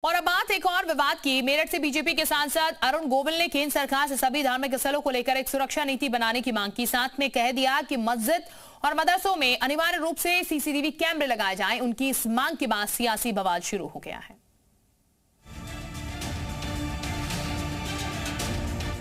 और अब बात एक और विवाद की। मेरठ से बीजेपी के सांसद अरुण गोविल ने केंद्र सरकार से सभी धार्मिक स्थलों को लेकर एक सुरक्षा नीति बनाने की मांग की। साथ में कह दिया कि मस्जिद और मदरसों में अनिवार्य रूप से सीसीटीवी कैमरे लगाए जाएं। उनकी इस मांग के बाद सियासी बवाल शुरू हो गया है।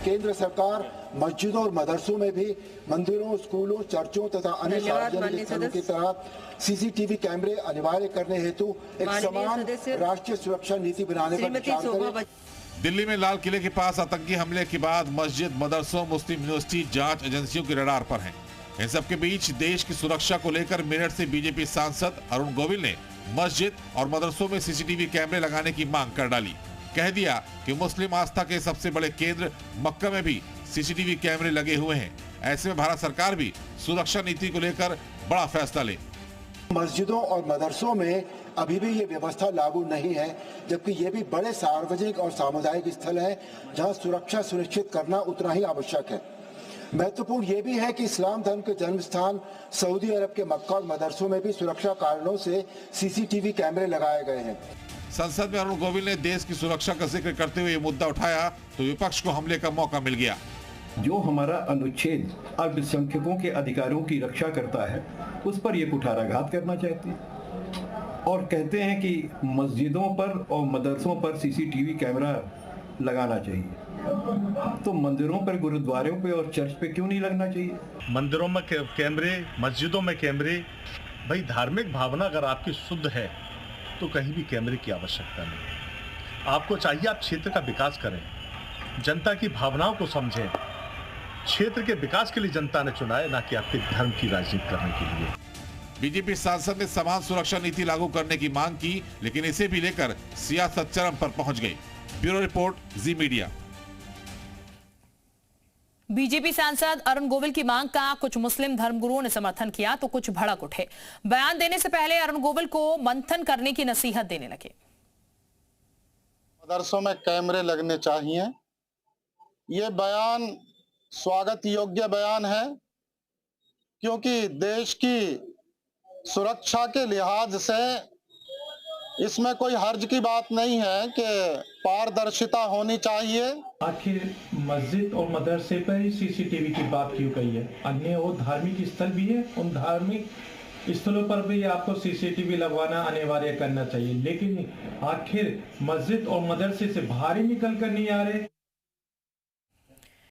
केंद्र सरकार मस्जिदों और मदरसों में भी मंदिरों, स्कूलों, चर्चों तथा अन्य सार्वजनिक स्थलों की तरह सीसीटीवी कैमरे अनिवार्य करने हेतु एक समान राष्ट्रीय सुरक्षा नीति बनाने पर विचार करें। दिल्ली में लाल किले के पास आतंकी हमले के बाद मस्जिद, मदरसों, मुस्लिम यूनिवर्सिटी जांच एजेंसियों के रडार पर हैं। इन सबके बीच देश की सुरक्षा को लेकर मेरठ से बीजेपी सांसद अरुण गोविल ने मस्जिद और मदरसों में सीसीटीवी कैमरे लगाने की मांग कर डाली। कह दिया कि मुस्लिम आस्था के सबसे बड़े केंद्र मक्का में भी सीसीटीवी कैमरे लगे हुए हैं। ऐसे में भारत सरकार भी सुरक्षा नीति को लेकर बड़ा फैसला ले। मस्जिदों और मदरसों में अभी भी ये व्यवस्था लागू नहीं है, जबकि ये भी बड़े सार्वजनिक और सामुदायिक स्थल है जहां सुरक्षा सुनिश्चित करना उतना ही आवश्यक है। महत्वपूर्ण ये भी है कि इस्लाम धर्म के जन्म स्थान सऊदी अरब के मक्का और मदरसों में भी सुरक्षा कारणों से सीसीटीवी कैमरे लगाए गए हैं। संसद में अरुण गोविल ने देश की सुरक्षा का जिक्र करते हुए ये मुद्दा उठाया तो विपक्ष को हमले का मौका मिल गया। जो हमारा अनुच्छेद अल्पसंख्यकों के अधिकारों की रक्षा करता है उस पर ये कुठाराघात करना चाहते हैं और कहते हैं कि मस्जिदों पर और मदरसों पर सीसीटीवी कैमरा लगाना चाहिए। तो मंदिरों पर, गुरुद्वारों पे और चर्च पे क्यों नहीं लगना चाहिए? मंदिरों में कैमरे, मस्जिदों में कैमरे। भाई धार्मिक भावना अगर आपकी शुद्ध है तो कहीं भी कैमरे की आवश्यकता नहीं। आपको चाहिए आप क्षेत्र का विकास करें, जनता की भावनाओं को समझें। क्षेत्र के विकास के लिए जनता ने चुना है, ना कि आपके धर्म की राजनीति करने के लिए। बीजेपी सांसद ने समान सुरक्षा नीति लागू करने की मांग की, लेकिन इसे भी लेकर सियासत चरम पर पहुंच गई। ब्यूरो रिपोर्ट, जी मीडिया। बीजेपी सांसद अरुण गोविल की मांग का कुछ मुस्लिम धर्मगुरुओं ने समर्थन किया तो कुछ भड़क उठे। बयान देने से पहले अरुण गोविल को मंथन करने की नसीहत देने लगे। मदरसों में कैमरे लगने चाहिए। ये बयान स्वागत योग्य बयान है, क्योंकि देश की सुरक्षा के लिहाज से इसमें कोई हर्ज की बात नहीं है कि पारदर्शिता होनी चाहिए। आखिर मस्जिद और मदरसे पर ही सीसीटीवी की बात क्यों कही है? अन्य और धार्मिक स्थल भी है, उन धार्मिक स्थलों पर भी आपको सीसीटीवी लगवाना अनिवार्य करना चाहिए। लेकिन आखिर मस्जिद और मदरसे से बाहर ही निकल कर नहीं आ रहे।